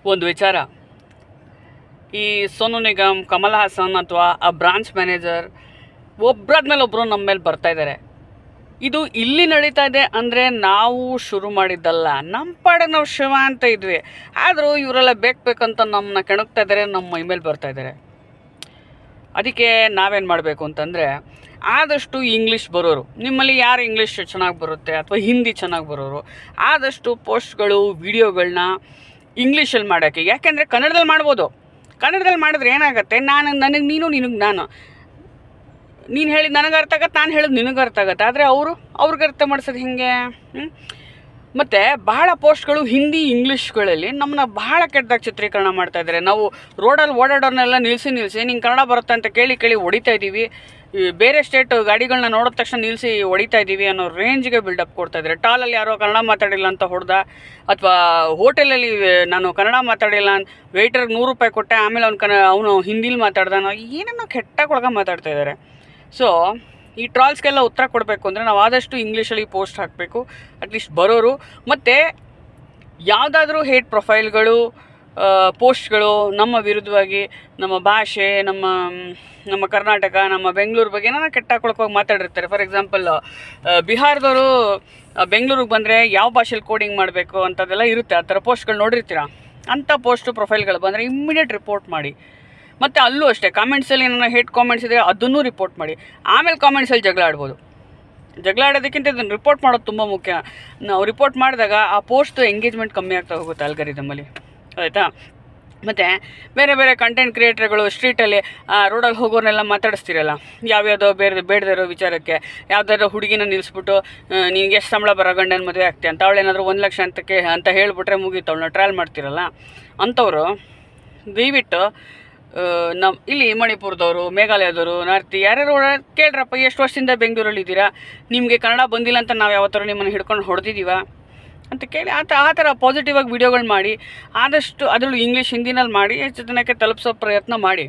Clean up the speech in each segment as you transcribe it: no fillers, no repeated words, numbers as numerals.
ಒಂದು ವಿಚಾರ, ಈ ಸೋನು ನಿಗಮ್, ಕಮಲ್ ಹಾಸನ್ ಅಥವಾ ಆ ಬ್ರಾಂಚ್ ಮ್ಯಾನೇಜರ್ ಒಬ್ಬರಾದ್ಮೇಲೆ ಒಬ್ಬರು ನಮ್ಮ ಮೇಲೆ ಬರ್ತಾ ಇದ್ದಾರೆ. ಇದು ಇಲ್ಲಿ ನಡೀತಾ ಇದೆ ಅಂದರೆ ನಾವು ಶುರು ಮಾಡಿದ್ದಲ್ಲ, ನಮ್ಮ ಪಾಡಿಗೆ ನಾವು ಶಿವ ಅಂತ ಇದ್ವಿ. ಆದರೂ ಇವರೆಲ್ಲ ಬೇಕಂತ ನಮ್ಮನ್ನ ಕೆಣಕ್ತಾ ಇದ್ದಾರೆ, ನಮ್ಮ ಮೈ ಮೇಲೆ ಬರ್ತಾ ಇದ್ದಾರೆ. ಅದಕ್ಕೆ ನಾವೇನು ಮಾಡಬೇಕು ಅಂತಂದರೆ, ಆದಷ್ಟು ಇಂಗ್ಲೀಷ್ ಬರೋರು, ನಿಮ್ಮಲ್ಲಿ ಯಾರು ಇಂಗ್ಲೀಷ್ ಚೆನ್ನಾಗಿ ಬರುತ್ತೆ ಅಥವಾ ಹಿಂದಿ ಚೆನ್ನಾಗಿ ಬರೋರು, ಆದಷ್ಟು ಪೋಸ್ಟ್ಗಳು ವಿಡಿಯೋಗಳನ್ನ ಇಂಗ್ಲೀಷಲ್ಲಿ ಮಾಡೋಕ್ಕೆ. ಯಾಕೆಂದರೆ ಕನ್ನಡದಲ್ಲಿ ಮಾಡ್ಬೋದು. ಕನ್ನಡದಲ್ಲಿ ಮಾಡಿದ್ರೆ ಏನಾಗುತ್ತೆ, ನನಗೆ ನೀನು, ನಿನಗೆ ನಾನು, ನೀನು ಹೇಳಿದ್ದು ನನಗೆ ಅರ್ಥ ಆಗತ್ತೆ, ನಾನು ಹೇಳಿದ್ದು ನಿನಗೆ ಅರ್ಥ ಆಗತ್ತೆ. ಆದರೆ ಅವ್ರಿಗೆ ಅರ್ಥ ಮಾಡಿಸೋದು ಹಿಂಗೆ. ಮತ್ತು ಬಹಳ ಪೋಸ್ಟ್ಗಳು ಹಿಂದಿ ಇಂಗ್ಲೀಷ್ಗಳಲ್ಲಿ ನಮ್ಮನ್ನ ಬಹಳ ಕೆಟ್ಟದಾಗಿ ಚಿತ್ರೀಕರಣ ಮಾಡ್ತಾಯಿದ್ದಾರೆ. ನಾವು ರೋಡಲ್ಲಿ ಓಡಾಡೋರ್ನೆಲ್ಲ ನಿಲ್ಲಿಸಿ ನಿಂಗೆ ಕನ್ನಡ ಬರುತ್ತೆ ಅಂತ ಕೇಳಿ ಹೊಡಿತಾ ಇದ್ದೀವಿ. ಬೇರೆ ಸ್ಟೇಟ್ ಗಾಡಿಗಳನ್ನ ನೋಡಿದ ತಕ್ಷಣ ನಿಲ್ಲಿಸಿ ಹೊಡಿತಾ ಇದ್ದೀವಿ ಅನ್ನೋ ರೇಂಜ್ಗೆ ಬಿಲ್ಡಪ್ ಕೊಡ್ತಾಯಿದ್ದಾರೆ. ಟಾಲಲ್ಲಿ ಯಾರೋ ಕನ್ನಡ ಮಾತಾಡಿಲ್ಲ ಅಂತ ಹೊಡೆದ, ಅಥವಾ ಹೋಟೆಲಲ್ಲಿ ನಾನು ಕನ್ನಡ ಮಾತಾಡಿಲ್ಲ ಅಂತ ವೆಯ್ಟರ್ಗೆ 100 ರೂಪಾಯಿ ಕೊಟ್ಟೆ, ಆಮೇಲೆ ಅವನು ಹಿಂದಿಲಿ ಮಾತಾಡ್ದ, ಏನೇನೋ ಕೆಟ್ಟಾಗಿ ಮಾತಾಡ್ತಾ ಇದ್ದಾರೆ. ಸೊ ಈ ಟ್ರಾಲ್ಸ್ಗೆಲ್ಲ ಉತ್ತರ ಕೊಡಬೇಕು ಅಂದರೆ ನಾವು ಆದಷ್ಟು ಇಂಗ್ಲೀಷಲ್ಲಿ ಪೋಸ್ಟ್ ಹಾಕಬೇಕು, ಅಟ್ಲೀಸ್ಟ್ ಬರೋರು. ಮತ್ತು ಯಾವುದಾದ್ರೂ ಹೇಟ್ ಪ್ರೊಫೈಲ್ಗಳು, ಪೋಸ್ಟ್ಗಳು ನಮ್ಮ ವಿರುದ್ಧವಾಗಿ, ನಮ್ಮ ಭಾಷೆ, ನಮ್ಮ ಕರ್ನಾಟಕ, ನಮ್ಮ ಬೆಂಗಳೂರು ಬಗ್ಗೆ ಏನಾರ ಕೆಟ್ಟಾಕೊಳಕೋಗಿ ಮಾತಾಡಿರ್ತಾರೆ. ಫಾರ್ ಎಕ್ಸಾಂಪಲ್, ಬಿಹಾರದವರು ಬೆಂಗಳೂರಿಗೆ ಬಂದರೆ ಯಾವ ಭಾಷೆಯಲ್ಲಿ ಕೋಡಿಂಗ್ ಮಾಡಬೇಕು ಅಂಥದ್ದೆಲ್ಲ ಇರುತ್ತೆ. ಆ ಥರ ಪೋಸ್ಟ್ಗಳು ನೋಡಿರ್ತೀರ. ಅಂಥ ಪೋಸ್ಟು ಪ್ರೊಫೈಲ್ಗಳು ಬಂದರೆ ಇಮ್ಮಿಡಿಯೇಟ್ ರಿಪೋರ್ಟ್ ಮಾಡಿ. ಮತ್ತು ಅಲ್ಲೂ ಅಷ್ಟೇ, ಕಾಮೆಂಟ್ಸಲ್ಲಿ ಏನಾರ ಹೇಟ್ ಕಾಮೆಂಟ್ಸ್ ಇದ್ದರೆ ಅದನ್ನು ರಿಪೋರ್ಟ್ ಮಾಡಿ. ಆಮೇಲೆ ಕಾಮೆಂಟ್ಸಲ್ಲಿ ಜಗಳ ಆಡ್ಬೋದು. ಜಗಳ ಆಡೋದಕ್ಕಿಂತ ಇದನ್ನು ರಿಪೋರ್ಟ್ ಮಾಡೋದು ತುಂಬ ಮುಖ್ಯ. ನಾವು ರಿಪೋರ್ಟ್ ಮಾಡಿದಾಗ ಆ ಪೋಸ್ಟು ಎಂಗೇಜ್ಮೆಂಟ್ ಕಮ್ಮಿ ಆಗ್ತಾ ಹೋಗುತ್ತೆ ಆಲ್ಗರಿದಮಲ್ಲಿ, ಆಯಿತಾ. ಮತ್ತು ಬೇರೆ ಕಂಟೆಂಟ್ ಕ್ರಿಯೇಟರ್ಗಳು ಸ್ಟ್ರೀಟಲ್ಲಿ ರೋಡಲ್ಲಿ ಹೋಗೋರ್ನೆಲ್ಲ ಮಾತಾಡಿಸ್ತಿರಲ್ಲ, ಯಾವ್ಯಾವುದೋ ಬೇಡದಿರೋ ವಿಚಾರಕ್ಕೆ. ಯಾವುದಾದ್ರೂ ಹುಡುಗಿನ ನಿಲ್ಲಿಸ್ಬಿಟ್ಟು ನಿನಗೆ ಎಷ್ಟು ಸಂಬಳ ಬರೋ ಗಂಡನ ಮದುವೆ ಆಗ್ತೀಯ ಅಂತ, ಅವಳೇನಾದರೂ 1 ಲಕ್ಷ ಅಂತ ಹೇಳಿಬಿಟ್ರೆ ಮುಗೀತು, ಅವಳನ್ನ ಟ್ರಯಲ್ ಮಾಡ್ತಿರಲ್ಲ. ಅಂಥವ್ರು ದಯವಿಟ್ಟು ಇಲ್ಲಿ ಮಣಿಪುರದವರು, ಮೇಘಾಲಯದವರು, ನಾರ್ತಿ ಯಾರ್ಯಾರು ಕೇಳ್ರಪ್ಪ, ಎಷ್ಟು ವರ್ಷದಿಂದ ಬೆಂಗಳೂರಲ್ಲಿ ಇದ್ದೀರಾ, ನಿಮಗೆ ಕನ್ನಡ ಬಂದಿಲ್ಲ ಅಂತ ನಾವು ಯಾವತ್ತಾರು ನಿಮ್ಮನ್ನು ಹಿಡ್ಕೊಂಡು ಹೊಡೆದಿದ್ದೀವ ಅಂತ ಕೇಳಿ ಆ ಥರ ಪಾಸಿಟಿವಾಗಿ ವಿಡಿಯೋಗಳು ಮಾಡಿ, ಆದಷ್ಟು ಅದರಲ್ಲೂ ಇಂಗ್ಲೀಷ್ ಹಿಂದಿನಲ್ಲಿ ಮಾಡಿ ಹೆಚ್ಚು ಜನಕ್ಕೆ ತಲುಪಿಸೋ ಪ್ರಯತ್ನ ಮಾಡಿ.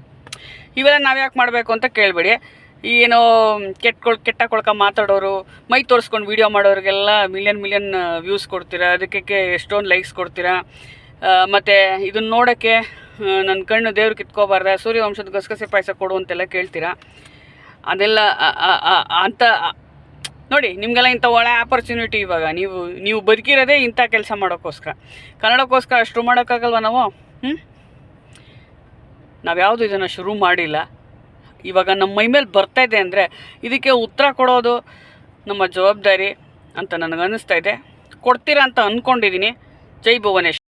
ಇವೆಲ್ಲ ನಾವು ಯಾಕೆ ಮಾಡಬೇಕು ಅಂತ ಕೇಳಬೇಡಿ. ಏನೋ ಕೆಟ್ಟ ಮಾತಾಡೋರು, ಮೈ ತೋರಿಸ್ಕೊಂಡು ವೀಡಿಯೋ ಮಾಡೋರಿಗೆಲ್ಲ ಮಿಲಿಯನ್ ವ್ಯೂಸ್ ಕೊಡ್ತೀರಾ, ಅದಕ್ಕೆ ಎಷ್ಟೊಂದು ಲೈಕ್ಸ್ ಕೊಡ್ತೀರಾ. ಮತ್ತು ಇದನ್ನ ನೋಡೋಕ್ಕೆ ನನ್ನ ಕಣ್ಣು ದೇವ್ರು ಕಿತ್ಕೋಬಾರ್ದ, ಸೂರ್ಯವಂಶದ ಗಸಗಸೆ ಪಾಯಸ ಕೊಡು ಅಂತೆಲ್ಲ ಕೇಳ್ತೀರಾ. ಅದೆಲ್ಲ ಅಂತ ನೋಡಿ, ನಿಮಗೆಲ್ಲ ಇಂಥ ಒಳ್ಳೆ ಆಪರ್ಚುನಿಟಿ. ಇವಾಗ ನೀವು ಬದುಕಿರೋದೇ ಇಂಥ ಕೆಲಸ ಮಾಡೋಕ್ಕೋಸ್ಕರ. ಕನ್ನಡಕ್ಕೋಸ್ಕರ ಅಷ್ಟು ಮಾಡೋಕ್ಕಾಗಲ್ವ ನಾವು? ನಾವ್ಯಾವುದು ಇದನ್ನು ಶುರು ಮಾಡಿಲ್ಲ. ಇವಾಗ ನಮ್ಮ ಮೈ ಮೇಲೆ ಬರ್ತಾಯಿದೆ ಅಂದರೆ ಇದಕ್ಕೆ ಉತ್ತರ ಕೊಡೋದು ನಮ್ಮ ಜವಾಬ್ದಾರಿ ಅಂತ ನನಗನ್ನಿಸ್ತಾ ಇದೆ. ಕೊಡ್ತೀರಾ ಅಂತ ಅಂದ್ಕೊಂಡಿದ್ದೀನಿ. ಜೈ ಭುವನೇಶ್ವರ್.